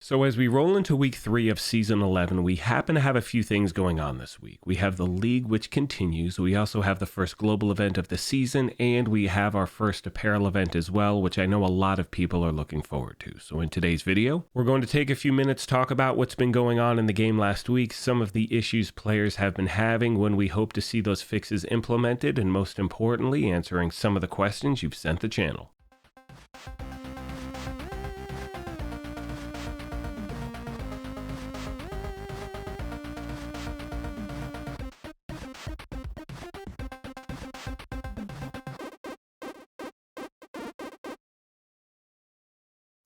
So as we roll into week 3 of season 11, we happen to have a few things going on this week. We have the league, which continues. We also have the first global event of the season, and we have our first apparel event as well, which I know a lot of people are looking forward to. So in today's video, we're going to take a few minutes to talk about what's been going on in the game last week, some of the issues players have been having, when we hope to see those fixes implemented, and most importantly, answering some of the questions you've sent the channel.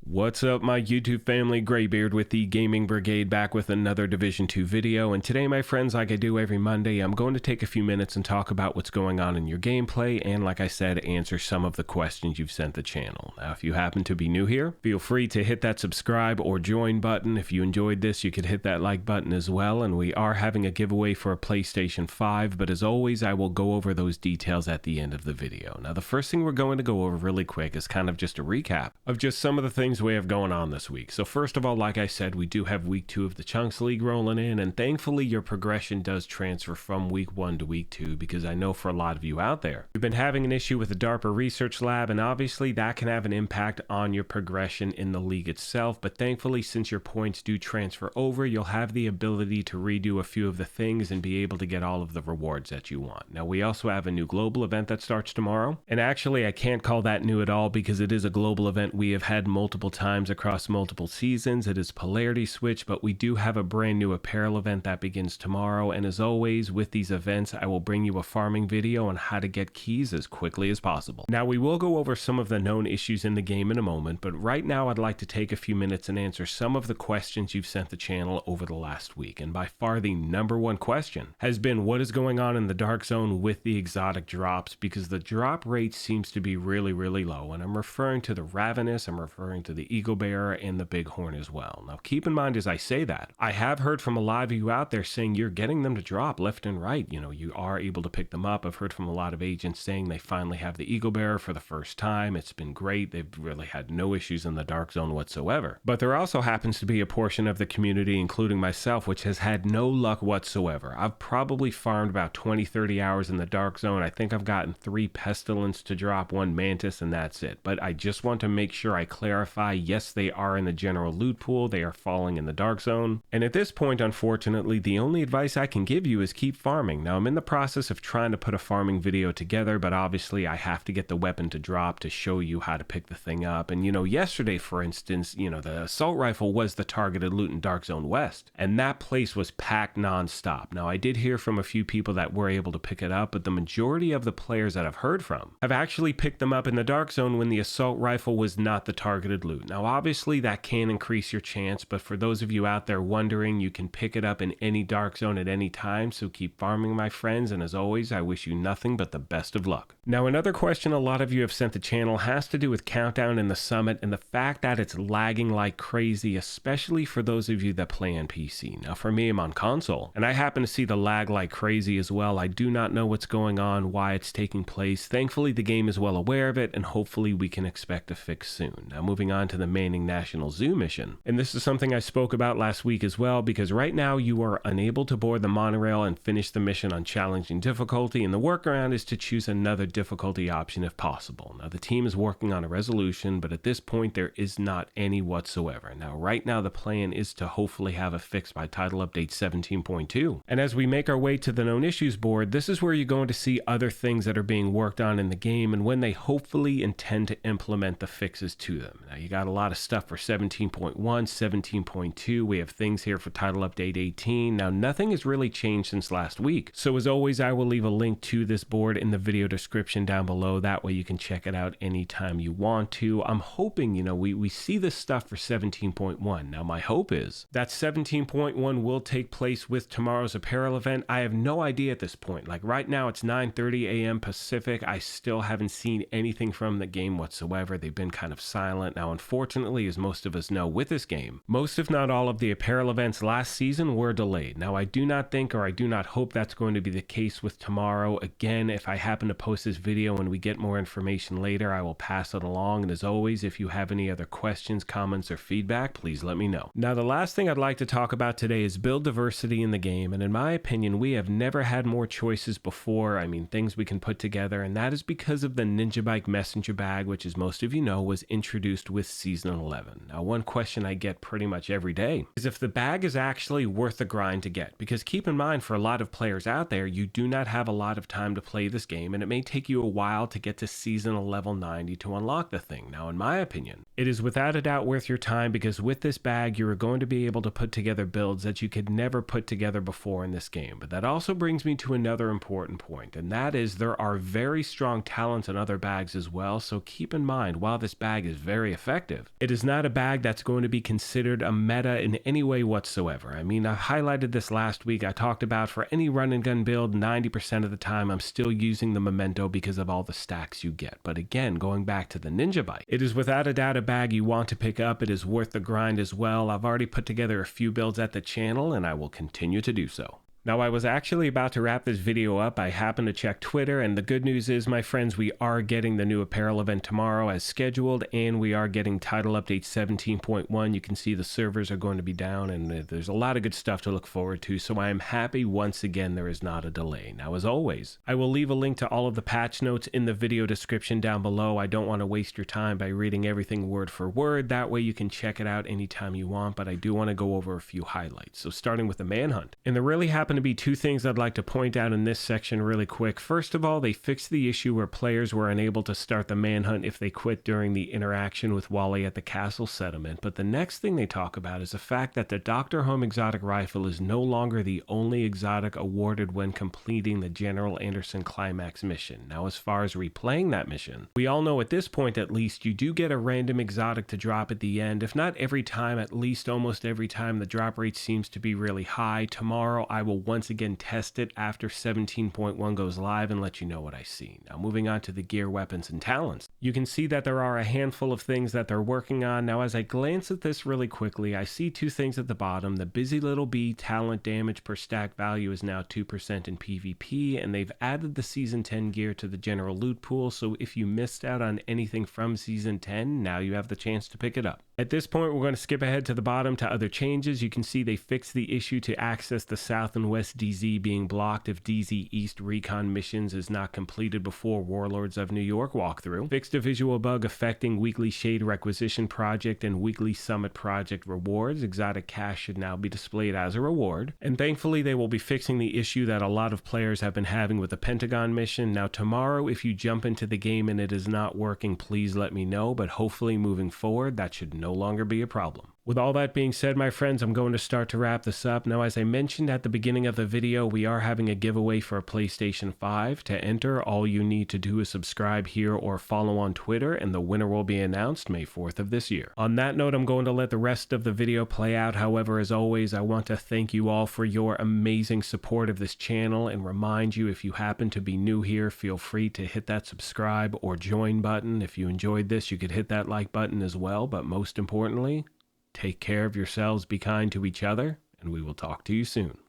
What's up, my YouTube family? Graybeard with the Gaming Brigade, back with another Division 2 video, and today, my friends, like I do every Monday, I'm going to take a few minutes and talk about what's going on in your gameplay, and like I said, answer some of the questions you've sent the channel. Now, if you happen to be new here, feel free to hit that subscribe or join button. If you enjoyed this, you could hit that like button as well, and we are having a giveaway for a PlayStation 5, but as always, I will go over those details at the end of the video. Now, the first thing we're going to go over really quick is kind of just a recap of just some of the things we have going on this week. So first of all, like I said, we do have week 2 of the Chunks League rolling in, and thankfully your progression does transfer from week 1 to week 2, because I know for a lot of you out there, you've been having an issue with the DARPA Research Lab, and obviously that can have an impact on your progression in the league itself, but thankfully, since your points do transfer over, you'll have the ability to redo a few of the things and be able to get all of the rewards that you want. Now, we also have a new global event that starts tomorrow, and actually I can't call that new at all, because it is a global event we have had multiple times across multiple seasons. It is Polarity Switch, but we do have a brand new apparel event that begins tomorrow, and as always with these events, I will bring you a farming video on how to get keys as quickly as possible. Now, we will go over some of the known issues in the game in a moment, but right now I'd like to take a few minutes and answer some of the questions you've sent the channel over the last week, and by far the number one question has been what is going on in the Dark Zone with the exotic drops, because the drop rate seems to be really low, and I'm referring to the Ravenous, I'm referring to the Eagle Bear, and the Bighorn as well. Now, keep in mind as I say that, I have heard from a lot of you out there saying you're getting them to drop left and right. You know, you are able to pick them up. I've heard from a lot of agents saying they finally have the Eagle Bear for the first time. It's been great. They've really had no issues in the Dark Zone whatsoever. But there also happens to be a portion of the community, including myself, which has had no luck whatsoever. I've probably farmed about 20-30 hours in the Dark Zone. I think I've gotten 3 Pestilence to drop, 1 Mantis, and that's it. But I just want to make sure I clarify, yes, they are in the general loot pool, they are falling in the Dark Zone, and at this point, unfortunately, the only advice I can give you is keep farming. Now, I'm in the process of trying to put a farming video together, but obviously I have to get the weapon to drop to show you how to pick the thing up. And you know, yesterday, for instance, you know, the assault rifle was the targeted loot in Dark Zone West, and that place was packed non-stop. Now, I did hear from a few people that were able to pick it up, but the majority of the players that I've heard from have actually picked them up in the Dark Zone when the assault rifle was not the targeted loot. Now, obviously that can increase your chance, but for those of you out there wondering, you can pick it up in any Dark Zone at any time, so keep farming, my friends, and as always, I wish you nothing but the best of luck. Now, another question a lot of you have sent the channel has to do with Countdown in the Summit and the fact that it's lagging like crazy, especially for those of you that play on PC. Now, for me, I'm on console, and I happen to see the lag like crazy as well. I do not know what's going on, why it's taking place. Thankfully, the game is well aware of it, and hopefully we can expect a fix soon. Now, moving on to the Manning National Zoo mission, and this is something I spoke about last week as well, because right now you are unable to board the monorail and finish the mission on challenging difficulty, and the workaround is to choose another difficulty option if possible. Now, the team is working on a resolution, but at this point there is not any whatsoever. Now, right now the plan is to hopefully have a fix by title update 17.2, and as we make our way to the known issues board, this is where you're going to see other things that are being worked on in the game and when they hopefully intend to implement the fixes to them. Now, you got a lot of stuff for 17.1, 17.2, we have things here for title update 18. Now, nothing has really changed since last week, so as always, I will leave a link to this board in the video description down below. That way you can check it out anytime you want to. I'm hoping, you know, we see this stuff for 17.1. Now, my hope is that 17.1 will take place with tomorrow's apparel event. I have no idea at this point. Like right now, it's 9:30 a.m. Pacific. I still haven't seen anything from the game whatsoever. They've been kind of silent. Now, unfortunately, as most of us know with this game, most if not all of the apparel events last season were delayed. Now, I do not think, or I do not hope that's going to be the case with tomorrow. Again, if I happen to post this video and we get more information later, I will pass it along. And as always, if you have any other questions, comments, or feedback, please let me know. Now, the last thing I'd like to talk about today is build diversity in the game. And in my opinion, we have never had more choices before. I mean, things we can put together, and that is because of the Ninja Bike Messenger Bag, which, as most of you know, was introduced with Season 11. Now, one question I get pretty much every day is if the bag is actually worth the grind to get, because keep in mind, for a lot of players out there, you do not have a lot of time to play this game, and it may take you a while to get to Season level 90 to unlock the thing. Now, in my opinion, it is without a doubt worth your time, because with this bag, you are going to be able to put together builds that you could never put together before in this game. But that also brings me to another important point, and that is there are very strong talents in other bags as well. So keep in mind, while this bag is very effective, it is not a bag that's going to be considered a meta in any way whatsoever. I mean, I highlighted this last week. I talked about for any run and gun build, 90% of the time I'm still using the memento because of all the stacks you get. But again, going back to the Ninja Bike, it is without a doubt a bag you want to pick up. It is worth the grind as well. I've already put together a few builds at the channel, and I will continue to do so. Now, I was actually about to wrap this video up. I happened to check Twitter, and the good news is, my friends, we are getting the new apparel event tomorrow as scheduled, and we are getting title update 17.1. You can see the servers are going to be down, and there's a lot of good stuff to look forward to, so I am happy once again there is not a delay. Now, as always, I will leave a link to all of the patch notes in the video description down below. I don't want to waste your time by reading everything word for word. That way you can check it out anytime you want, but I do want to go over a few highlights. So starting with the manhunt, and there really happen to be two things I'd like to point out in this section really quick. First of all, they fixed the issue where players were unable to start the manhunt if they quit during the interaction with Wally at the castle settlement. But the next thing they talk about is the fact that the Dr. Home exotic rifle is no longer the only exotic awarded when completing the General Anderson climax mission. Now, as far as replaying that mission, we all know at this point at least you do get a random exotic to drop at the end. If not every time, at least almost every time, the drop rate seems to be really high. Tomorrow I will once again test it after 17.1 goes live and let you know what I see. Now, moving on to the gear, weapons, and talents, you can see that there are a handful of things that they're working on. Now, as I glance at this really quickly, I see two things at the bottom. The busy little bee talent damage per stack value is now 2% in PvP, and they've added the season 10 gear to the general loot pool, so if you missed out on anything from season 10, now you have the chance to pick it up. At this point, we're going to skip ahead to the bottom to other changes. You can see they fixed the issue to access the South and West DZ being blocked if DZ East recon missions is not completed before Warlords of New York walkthrough. Fixed a visual bug affecting weekly Shade Requisition Project and weekly Summit Project rewards. Exotic cash should now be displayed as a reward. And thankfully, they will be fixing the issue that a lot of players have been having with the Pentagon mission. Now, tomorrow, if you jump into the game and it is not working, please let me know, but hopefully moving forward, that should no longer be a problem. With all that being said, my friends, I'm going to start to wrap this up. Now, as I mentioned at the beginning of the video, we are having a giveaway for a PlayStation 5. To enter, all you need to do is subscribe here or follow on Twitter, and the winner will be announced May 4th of this year. On that note, I'm going to let the rest of the video play out. However, as always, I want to thank you all for your amazing support of this channel and remind you, if you happen to be new here, feel free to hit that subscribe or join button. If you enjoyed this, you could hit that like button as well, but most importantly, take care of yourselves, be kind to each other, and we will talk to you soon.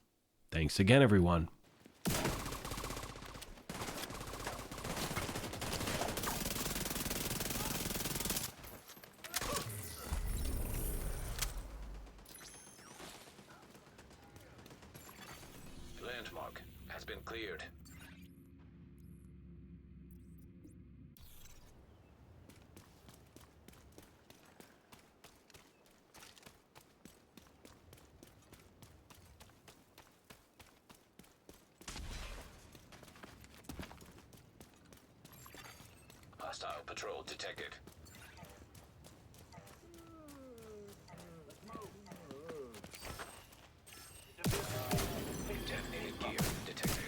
Thanks again, everyone. Landmark has been cleared. Hostile patrol detected. Detonated gear detected.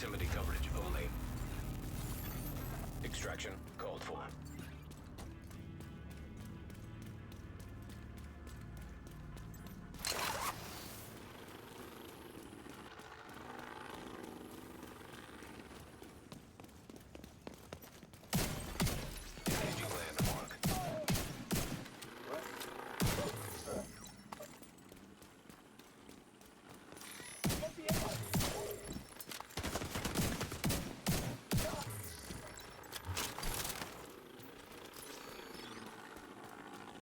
Proximity coverage only. Extraction called for.